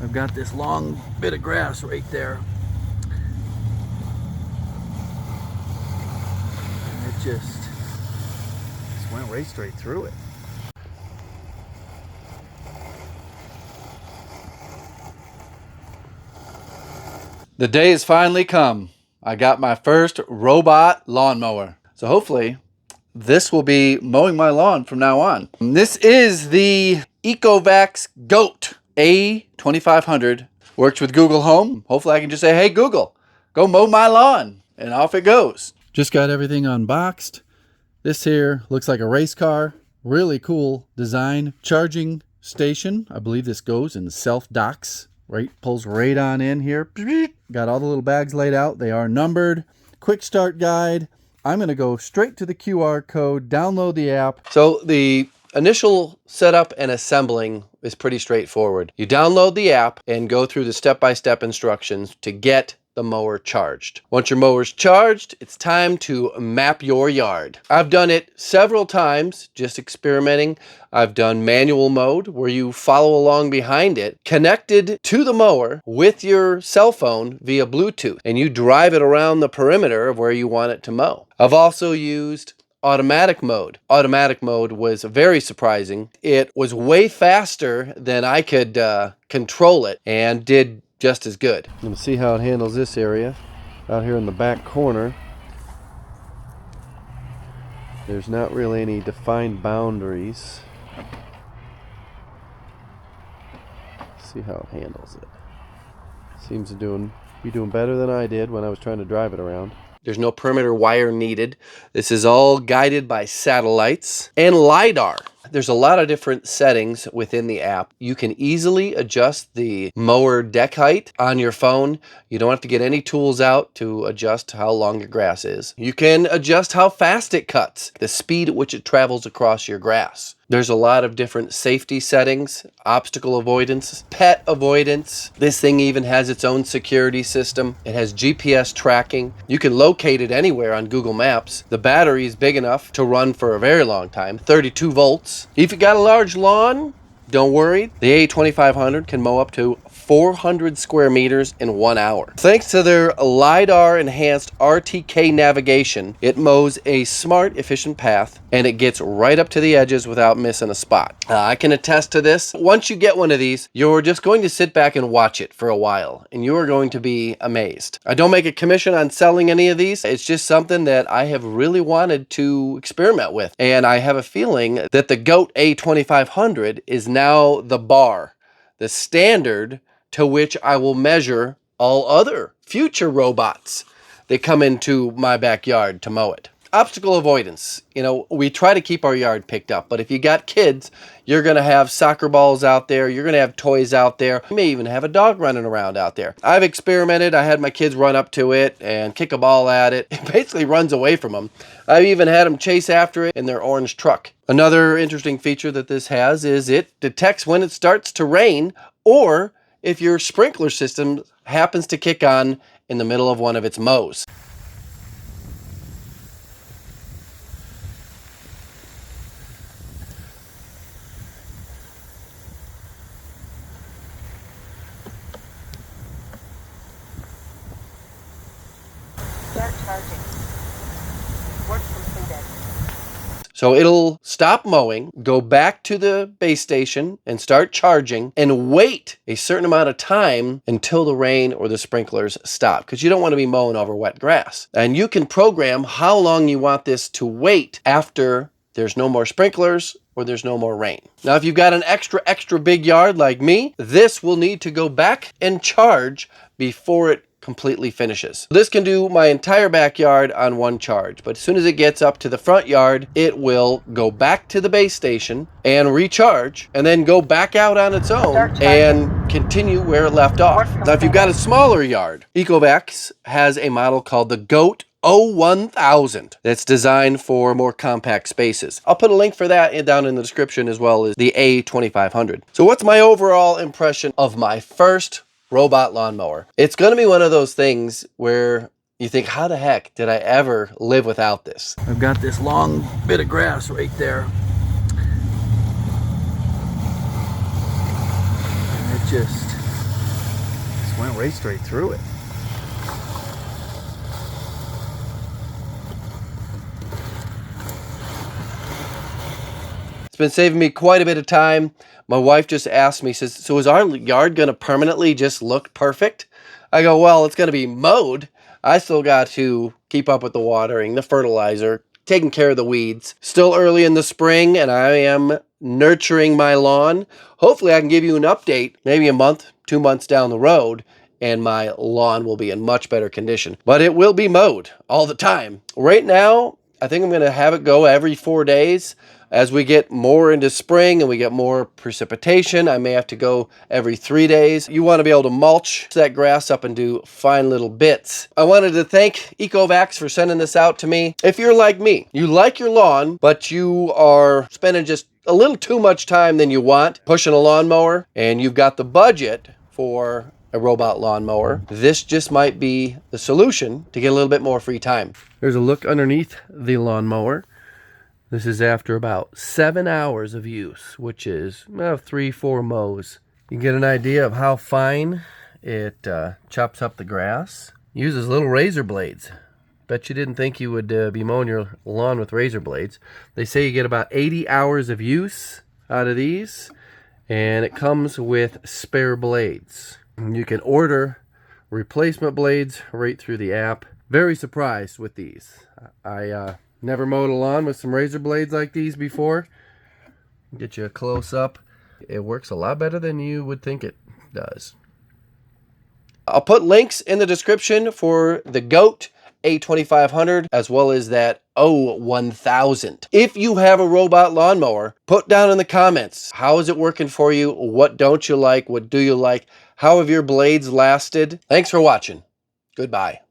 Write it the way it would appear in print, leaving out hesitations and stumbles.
I've got this long bit of grass right there. And it just went right straight through it. The day has finally come. I got my first robot lawnmower. So hopefully this will be mowing my lawn from now on. This is the Ecovacs Goat A2500. Works with Google Home. Hopefully I can just say, hey Google, go mow my lawn. And off it goes. Just got everything unboxed. This here looks like a race car. Really cool design. Charging station. I believe this goes in self-docks. Right, pulls right on in here. Got all the little bags laid out. They are numbered. Quick start guide. I'm going to go straight to the QR code, download the app. So the initial setup and assembling is pretty straightforward. You download the app and go through the step-by-step instructions to get the mower charged. Once your mower's charged, it's time to map your yard. I've done it several times, just experimenting. I've done manual mode where you follow along behind it, connected to the mower with your cell phone via Bluetooth, and you drive it around the perimeter of where you want it to mow. I've also used automatic mode. Automatic mode was very surprising. It was way faster than I could control it and did just as good. I'm going to see how it handles this area out here in the back corner. There's not really any defined boundaries. See how it handles it. Seems to be doing better than I did when I was trying to drive it around. There's no perimeter wire needed. This is all guided by satellites and LiDAR. There's a lot of different settings within the app. You can easily adjust the mower deck height on your phone. You don't have to get any tools out to adjust how long your grass is. You can adjust how fast it cuts, the speed at which it travels across your grass. There's a lot of different safety settings, obstacle avoidance, pet avoidance. This thing even has its own security system. It has GPS tracking. You can locate it anywhere on Google Maps. The battery is big enough to run for a very long time, 32 volts. If you got a large lawn, don't worry. The A2500 can mow up to 400 square meters in 1 hour. Thanks to their LiDAR enhanced RTK navigation, it mows a smart, efficient path, and it gets right up to the edges without missing a spot. I can attest to this. Once you get one of these, you're just going to sit back and watch it for a while, and you are going to be amazed. I don't make a commission on selling any of these. It's just something that I have really wanted to experiment with, and I have a feeling that the GOAT A2500 is now the bar, the standard to which I will measure all other future robots that come into my backyard to mow it. Obstacle avoidance. You know, we try to keep our yard picked up, but if you got kids, you're going to have soccer balls out there, you're going to have toys out there, you may even have a dog running around out there. I've experimented. I had my kids run up to it and kick a ball at it. It basically runs away from them. I've even had them chase after it in their orange truck. Another interesting feature that this has is it detects when it starts to rain, or if your sprinkler system happens to kick on in the middle of one of its mows. Start charging. Work completed. So it'll stop mowing, go back to the base station and start charging, and wait a certain amount of time until the rain or the sprinklers stop, because you don't want to be mowing over wet grass. And you can program how long you want this to wait after there's no more sprinklers or there's no more rain. Now, if you've got an extra big yard like me, this will need to go back and charge before it completely finishes. This can do my entire backyard on one charge, but as soon as it gets up to the front yard, it will go back to the base station and recharge, and then go back out on its own and continue where it left off. Now, if you've got a smaller yard, Ecovacs has a model called the GOAT O1000 that's designed for more compact spaces. I'll put a link for that down in the description, as well as the A2500. So what's my overall impression of my first robot lawnmower? It's going to be one of those things where you think, how the heck did I ever live without this? I've got this long bit of grass right there. And it just Went right straight through it. It's been saving me quite a bit of time. My wife just asked me, says, so is our yard going to permanently just look perfect? I go, well, it's going to be mowed. I still got to keep up with the watering, the fertilizer, taking care of the weeds. Still early in the spring, and I am nurturing my lawn. Hopefully I can give you an update maybe a month, 2 months down the road, and my lawn will be in much better condition. But it will be mowed all the time. Right now, I think I'm going to have it go every 4 days. As we get more into spring and we get more precipitation, I may have to go every 3 days. You want to be able to mulch that grass up into fine little bits. I wanted to thank Ecovacs for sending this out to me. If you're like me, you like your lawn, but you are spending just a little too much time than you want pushing a lawnmower, and you've got the budget for a robot lawnmower, this just might be the solution to get a little bit more free time. There's a look underneath the lawnmower. This is after about 7 hours of use, which is 3-4 mows. You get an idea of how fine it chops up the grass. Uses little razor blades. Bet you didn't think you would be mowing your lawn with razor blades. They say you get about 80 hours of use out of these, and it comes with spare blades. You can order replacement blades right through the app. Very surprised with these. I never mowed a lawn with some razor blades like these before. Get you a close up. It works a lot better than you would think it does. I'll put links in the description for the GOAT A2500 as well as that A2500. If you have a robot lawnmower, put down in the comments, how is it working for you? What don't you like? What do you like? How have your blades lasted? Thanks for watching. Goodbye.